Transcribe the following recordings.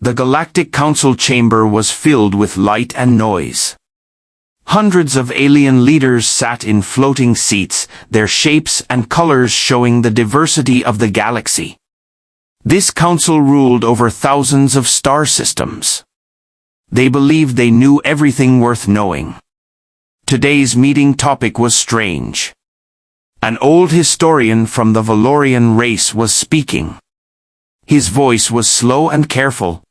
The Galactic Council chamber was filled with light and noise. Hundreds of alien leaders sat in floating seats, their shapes and colors showing the diversity of the galaxy. This council ruled over thousands of star systems. They believed they knew everything worth knowing. Today's meeting topic was strange. An old historian from the Valorian race was speaking. His voice was slow and careful.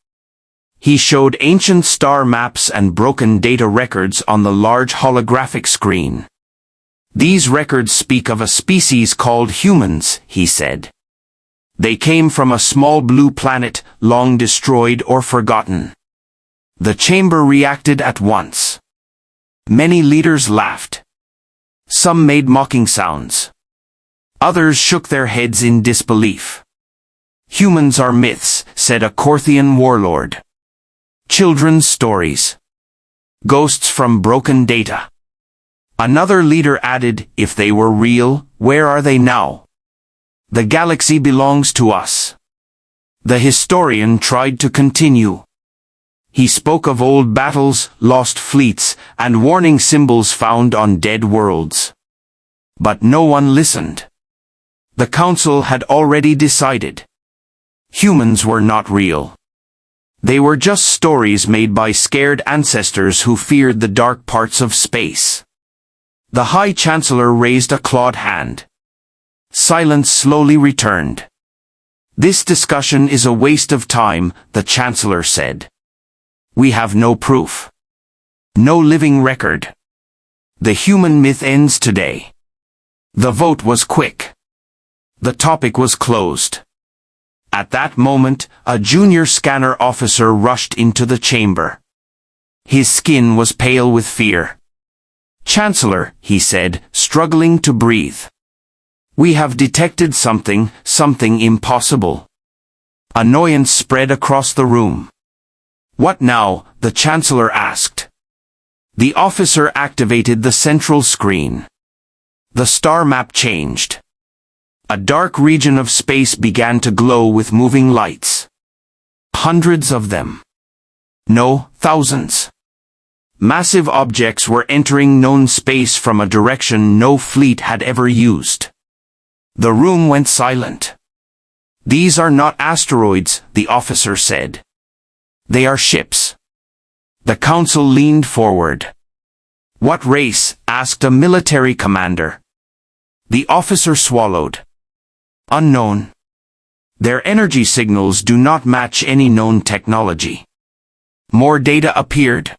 He showed ancient star maps and broken data records on the large holographic screen. These records speak of a species called humans, he said. They came from a small blue planet, long destroyed or forgotten. The chamber reacted at once. Many leaders laughed. Some made mocking sounds. Others shook their heads in disbelief. Humans are myths, said a Korthian warlord. Children's stories. Ghosts from broken data. Another leader added, if they were real, where are they now? The galaxy belongs to us. The historian tried to continue. He spoke of old battles, lost fleets, and warning symbols found on dead worlds. But no one listened. The council had already decided. Humans were not real. They were just stories made by scared ancestors who feared the dark parts of space. The High Chancellor raised a clawed hand. Silence slowly returned. This discussion is a waste of time, the Chancellor said. We have no proof. No living record. The human myth ends today. The vote was quick. The topic was closed. At that moment, a junior scanner officer rushed into the chamber. His skin was pale with fear. Chancellor, he said, struggling to breathe. We have detected something impossible. Annoyance spread across the room. What now? The Chancellor asked. The officer activated the central screen. The star map changed. A dark region of space began to glow with moving lights. Hundreds of them. No, thousands. Massive objects were entering known space from a direction no fleet had ever used. The room went silent. These are not asteroids, the officer said. They are ships. The council leaned forward. What race? Asked a military commander. The officer swallowed. Unknown. Their energy signals do not match any known technology. More data appeared.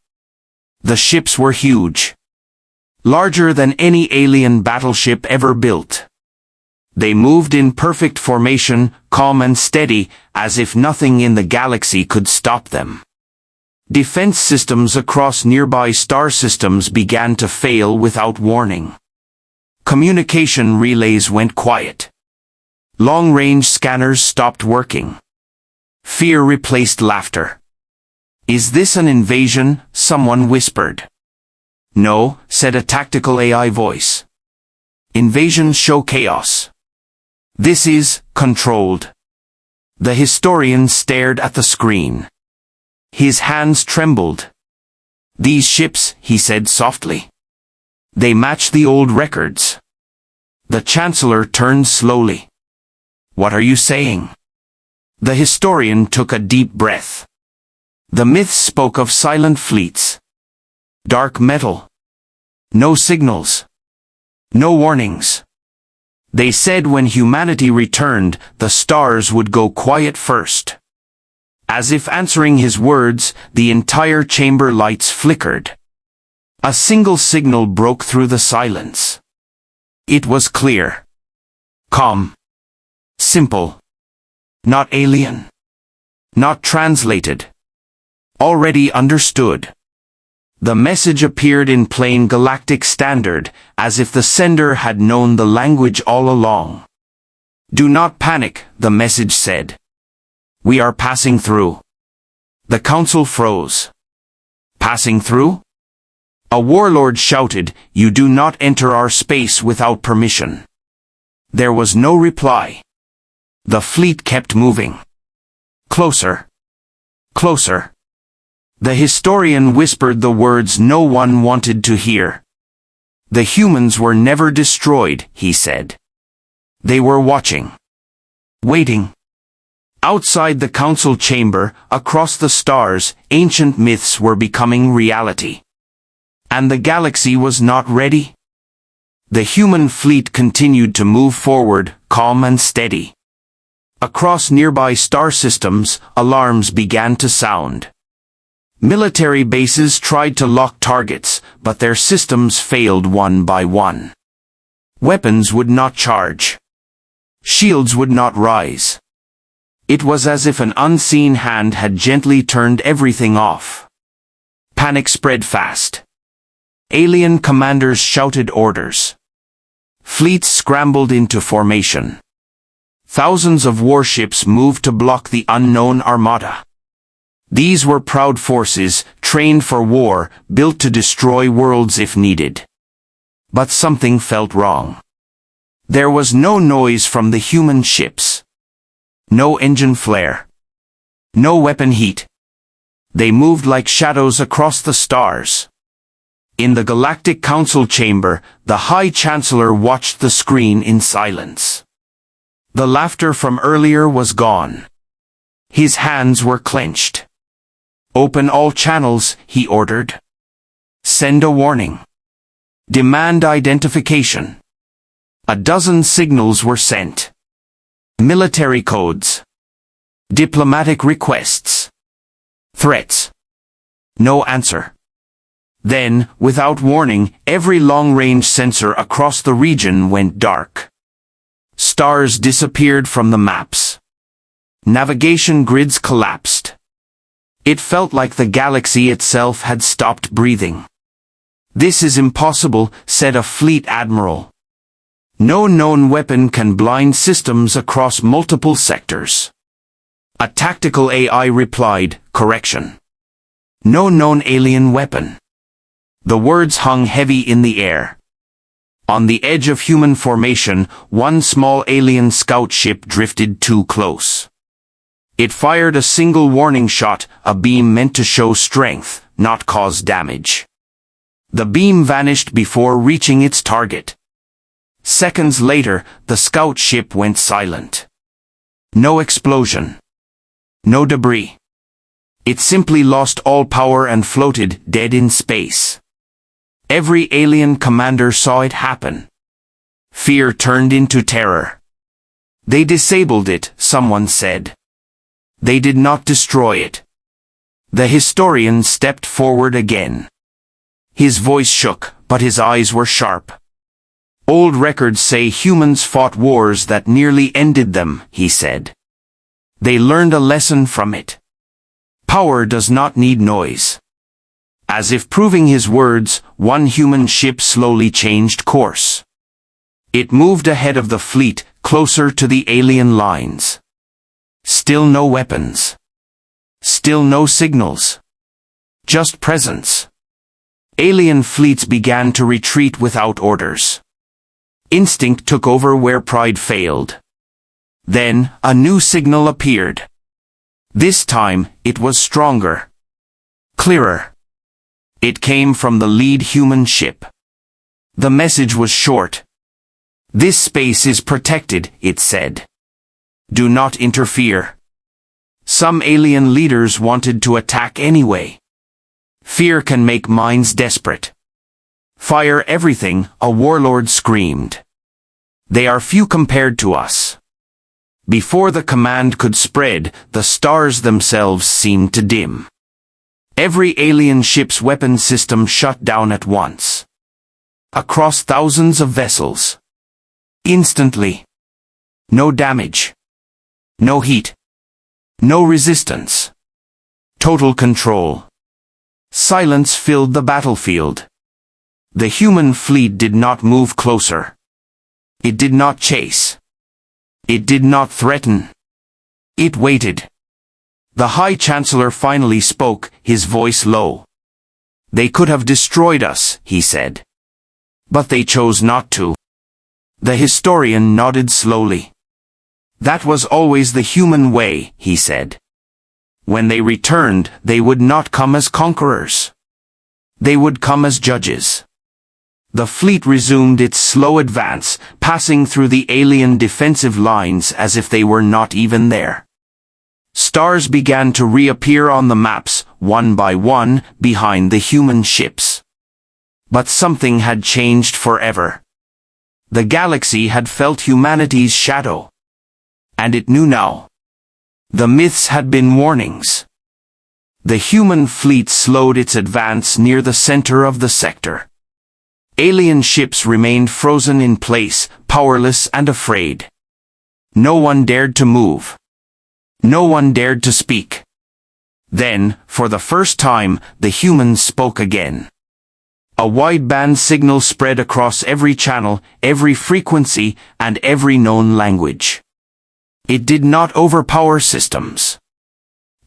The ships were huge. Larger than any alien battleship ever built. They moved in perfect formation, calm and steady, as if nothing in the galaxy could stop them. Defense systems across nearby star systems began to fail without warning. Communication relays went quiet. Long-range scanners stopped working. Fear replaced laughter. Is this an invasion? Someone whispered. No, said a tactical AI voice. Invasions show chaos. This is controlled. The historian stared at the screen. His hands trembled. These ships, he said softly. They match the old records. The Chancellor turned slowly. What are you saying? The historian took a deep breath. The myths spoke of silent fleets. Dark metal. No signals. No warnings. They said when humanity returned, the stars would go quiet first. As if answering his words, the entire chamber lights flickered. A single signal broke through the silence. It was clear. Calm. Simple. Not alien. Not translated. Already understood. The message appeared in plain galactic standard, as if the sender had known the language all along. Do not panic, the message said. We are passing through. The council froze. Passing through? A warlord shouted, You do not enter our space without permission. There was no reply. The fleet kept moving. Closer. Closer. The historian whispered the words no one wanted to hear. The humans were never destroyed, he said. They were watching. Waiting. Outside the council chamber, across the stars, ancient myths were becoming reality. And the galaxy was not ready. The human fleet continued to move forward, calm and steady. Across nearby star systems, alarms began to sound. Military bases tried to lock targets, but their systems failed one by one. Weapons would not charge. Shields would not rise. It was as if an unseen hand had gently turned everything off. Panic spread fast. Alien commanders shouted orders. Fleets scrambled into formation. Thousands of warships moved to block the unknown armada. These were proud forces, trained for war, built to destroy worlds if needed. But something felt wrong. There was no noise from the human ships. No engine flare. No weapon heat. They moved like shadows across the stars. In the Galactic Council chamber, the High Chancellor watched the screen in silence. The laughter from earlier was gone. His hands were clenched. Open all channels, he ordered. Send a warning. Demand identification. A dozen signals were sent. Military codes. Diplomatic requests. Threats. No answer. Then, without warning, every long-range sensor across the region went dark. Stars disappeared from the maps. Navigation grids collapsed. It felt like the galaxy itself had stopped breathing. "This is impossible," said a fleet admiral. "No known weapon can blind systems across multiple sectors." A tactical AI replied, "Correction. No known alien weapon." The words hung heavy in the air. On the edge of human formation, one small alien scout ship drifted too close. It fired a single warning shot, a beam meant to show strength, not cause damage. The beam vanished before reaching its target. Seconds later, the scout ship went silent. No explosion. No debris. It simply lost all power and floated, dead in space. Every alien commander saw it happen. Fear turned into terror. "They disabled it," someone said. "They did not destroy it." The historian stepped forward again. His voice shook, but his eyes were sharp. "Old records say humans fought wars that nearly ended them," he said. "They learned a lesson from it. Power does not need noise." As if proving his words, one human ship slowly changed course. It moved ahead of the fleet, closer to the alien lines. Still no weapons. Still no signals. Just presence. Alien fleets began to retreat without orders. Instinct took over where pride failed. Then, a new signal appeared. This time, it was stronger. Clearer. It came from the lead human ship. The message was short. "This space is protected," it said. "Do not interfere." Some alien leaders wanted to attack anyway. Fear can make minds desperate. "Fire everything," a warlord screamed. "They are few compared to us." Before the command could spread, the stars themselves seemed to dim. Every alien ship's weapon system shut down at once. Across thousands of vessels. Instantly. No damage. No heat. No resistance. Total control. Silence filled the battlefield. The human fleet did not move closer. It did not chase. It did not threaten. It waited. The High Chancellor finally spoke, his voice low. "They could have destroyed us," he said. "But they chose not to." The historian nodded slowly. "That was always the human way," he said. When they returned, they would not come as conquerors. They would come as judges. The fleet resumed its slow advance, passing through the alien defensive lines as if they were not even there. Stars began to reappear on the maps, one by one, behind the human ships. But something had changed forever. The galaxy had felt humanity's shadow. And it knew now. The myths had been warnings. The human fleet slowed its advance near the center of the sector. Alien ships remained frozen in place, powerless and afraid. No one dared to move. No one dared to speak. Then, for the first time, the humans spoke again. A wideband signal spread across every channel, every frequency, and every known language. It did not overpower systems.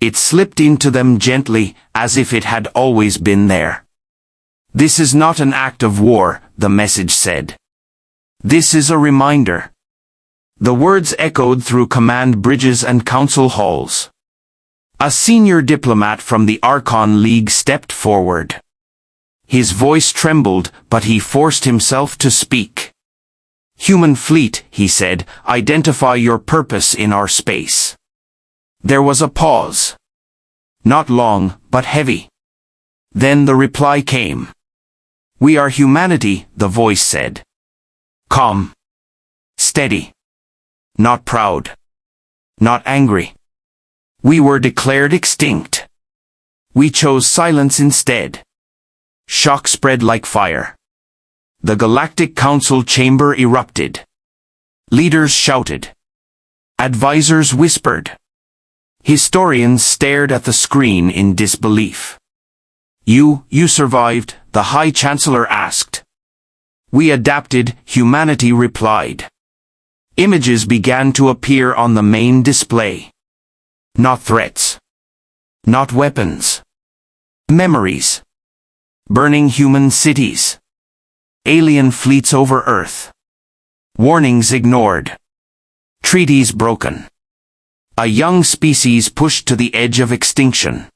It slipped into them gently, as if it had always been there. This is not an act of war, the message said. This is a reminder. The words echoed through command bridges and council halls. A senior diplomat from the Archon League stepped forward. His voice trembled, but he forced himself to speak. Human fleet, he said, identify your purpose in our space. There was a pause. Not long, but heavy. Then the reply came. We are humanity, the voice said. Calm. Steady. Not proud. Not angry. We were declared extinct. We chose silence instead. Shock spread like fire. The Galactic Council chamber erupted. Leaders shouted. Advisors whispered. Historians stared at the screen in disbelief. You survived, the High Chancellor asked. We adapted, humanity replied. Images began to appear on the main display. Not threats. Not weapons. Memories. Burning human cities. Alien fleets over Earth. Warnings ignored. Treaties broken. A young species pushed to the edge of extinction.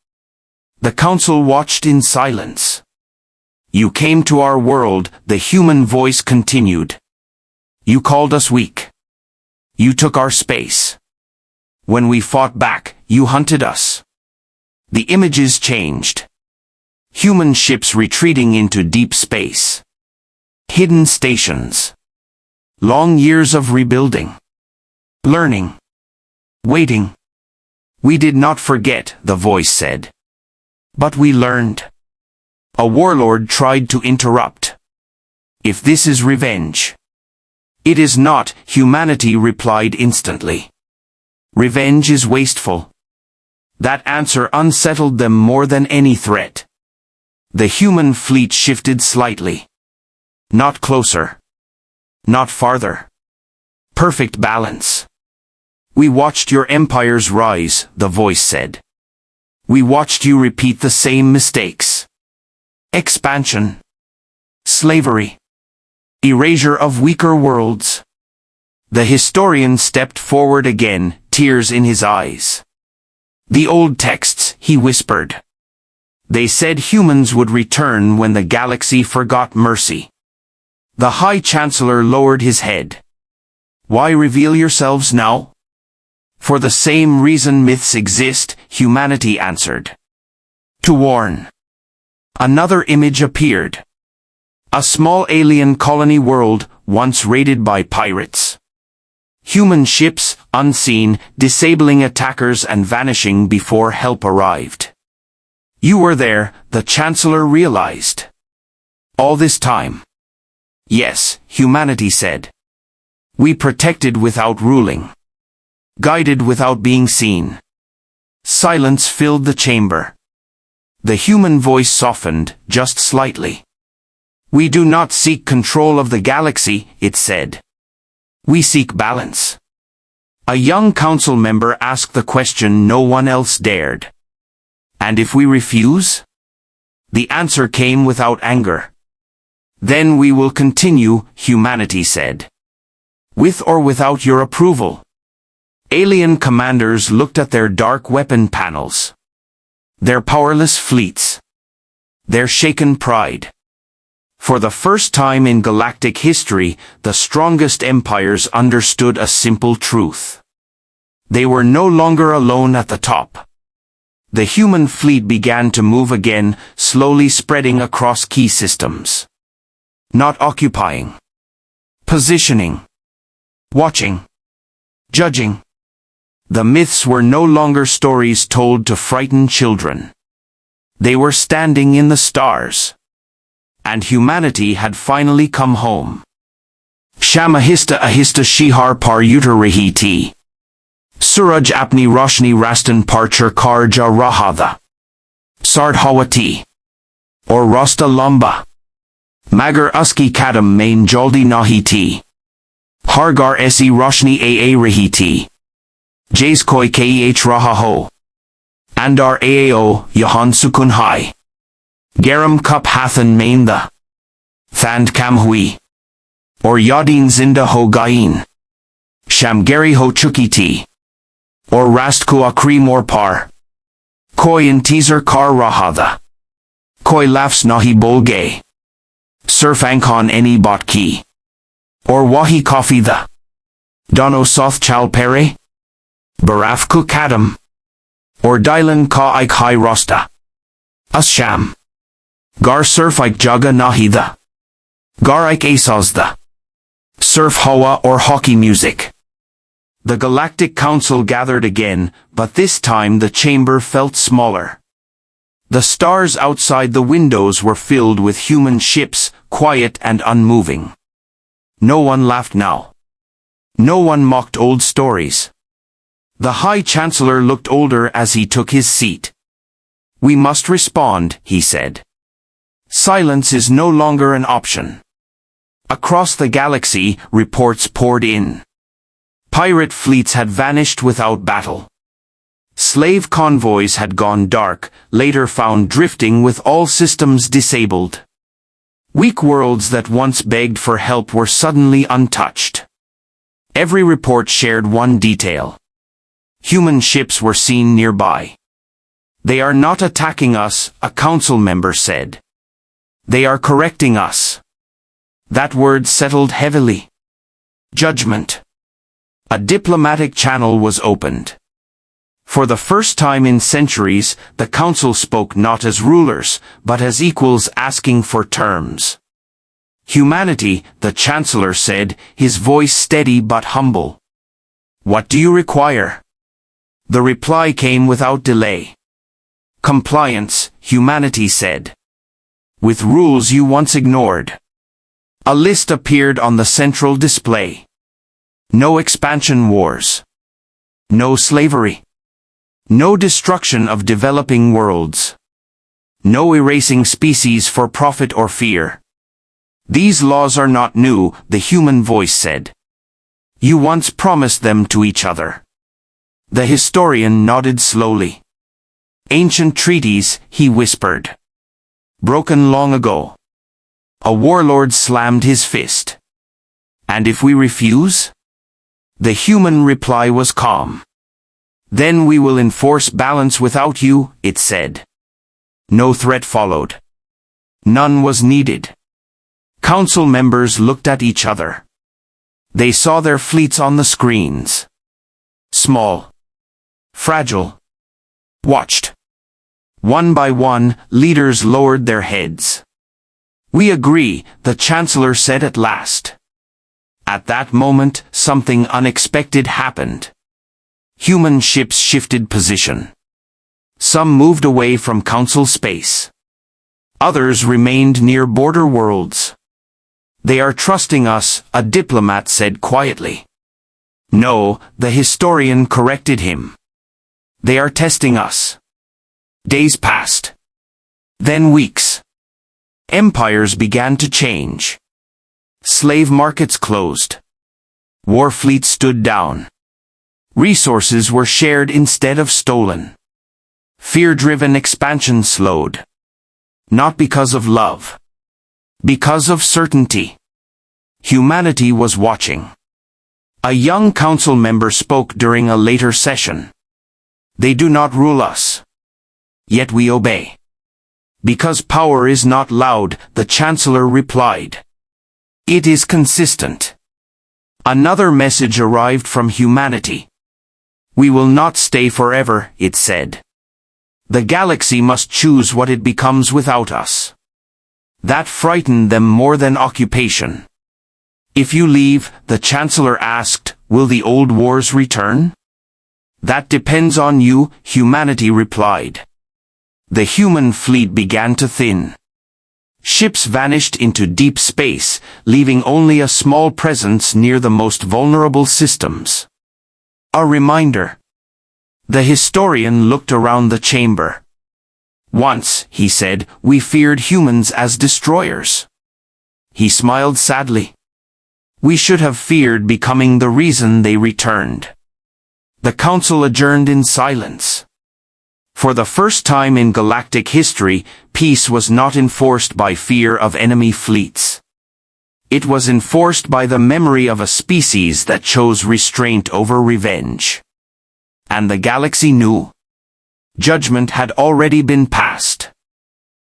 The Council watched in silence. You came to our world, the human voice continued. You called us weak. You took our space. When we fought back, you hunted us. The images changed. Human ships retreating into deep space. Hidden stations. Long years of rebuilding. Learning. Waiting. We did not forget, the voice said. But we learned. A warlord tried to interrupt. If this is revenge. It is not, humanity replied instantly. Revenge is wasteful. That answer unsettled them more than any threat. The human fleet shifted slightly. Not closer. Not farther. Perfect balance. We watched your empires rise, the voice said. We watched you repeat the same mistakes. Expansion. Slavery. Erasure of weaker worlds. The historian stepped forward again, tears in his eyes. The old texts, he whispered. They said humans would return when the galaxy forgot mercy. The High Chancellor lowered his head. Why reveal yourselves now? For the same reason myths exist, humanity answered. To warn. Another image appeared. A small alien colony world, once raided by pirates. Human ships, unseen, disabling attackers and vanishing before help arrived. You were there, the Chancellor realized. All this time. Yes, humanity said. We protected without ruling. Guided without being seen. Silence filled the chamber. The human voice softened, just slightly. We do not seek control of the galaxy, it said. We seek balance. A young council member asked the question no one else dared. And if we refuse? The answer came without anger. Then we will continue, humanity said. With or without your approval. Alien commanders looked at their dark weapon panels. Their powerless fleets. Their shaken pride. For the first time in galactic history, the strongest empires understood a simple truth. They were no longer alone at the top. The human fleet began to move again, slowly spreading across key systems. Not occupying. Positioning. Watching. Judging. The myths were no longer stories told to frighten children. They were standing in the stars. And humanity had finally come home. Shamahista ahista shihar par utarahiti. Suraj apni roshni rastan parcher karja rahada. Sardhawati. Or Rasta Lamba. Magar uski kadam main jaldi nahiti. Hargar esi roshni aa rahiti. Jaiskoi keh rahaho. Andar aao Yahan sukun hai. Garam kup hathan main the. Thand kamhui. Or yadin zinda ho gain. Shamgari ho chukiti. Or rastku akri mor par. Koi in teaser kar rahada. Koi laughs nahi bolge. Surf ankon any botki. Or wahi coffee the. Dono soth chal pere. Baraf ku kadam. Or dylan ka ik hai rosta. Asham. Gar surf ik jaga nahi the. Gar ik asaz the. Surf hawa or hockey music. The Galactic Council gathered again, but this time the chamber felt smaller. The stars outside the windows were filled with human ships, quiet and unmoving. No one laughed now. No one mocked old stories. The High Chancellor looked older as he took his seat. We must respond, he said. Silence is no longer an option. Across the galaxy, reports poured in. Pirate fleets had vanished without battle. Slave convoys had gone dark, later found drifting with all systems disabled. Weak worlds that once begged for help were suddenly untouched. Every report shared one detail. Human ships were seen nearby. They are not attacking us, a council member said. They are correcting us. That word settled heavily. Judgment. A diplomatic channel was opened. For the first time in centuries, the council spoke not as rulers, but as equals asking for terms. Humanity, the chancellor said, his voice steady but humble. What do you require? The reply came without delay. Compliance, humanity said. With rules you once ignored. A list appeared on the central display. No expansion wars. No slavery. No destruction of developing worlds. No erasing species for profit or fear. These laws are not new, the human voice said. You once promised them to each other. The historian nodded slowly. Ancient treaties, he whispered. Broken long ago. A warlord slammed his fist. And if we refuse? The human reply was calm. Then we will enforce balance without you, it said. No threat followed. None was needed. Council members looked at each other. They saw their fleets on the screens. Small. Fragile. Watched. One by one, leaders lowered their heads. We agree, the Chancellor said at last. At that moment, something unexpected happened. Human ships shifted position. Some moved away from Council space. Others remained near border worlds. They are trusting us, a diplomat said quietly. No, the historian corrected him. They are testing us. Days passed. Then weeks. Empires began to change. Slave markets closed. War fleets stood down. Resources were shared instead of stolen. Fear-driven expansion slowed. Not because of love. Because of certainty. Humanity was watching. A young council member spoke during a later session. They do not rule us. Yet we obey. Because power is not loud, the chancellor replied. It is consistent. Another message arrived from humanity. We will not stay forever, it said. The galaxy must choose what it becomes without us. That frightened them more than occupation. If you leave, the chancellor asked, will the old wars return? That depends on you, humanity replied. The human fleet began to thin. Ships vanished into deep space, leaving only a small presence near the most vulnerable systems. A reminder. The historian looked around the chamber. Once, he said, we feared humans as destroyers. He smiled sadly. We should have feared becoming the reason they returned. The council adjourned in silence. For the first time in galactic history, peace was not enforced by fear of enemy fleets. It was enforced by the memory of a species that chose restraint over revenge. And the galaxy knew. Judgment had already been passed.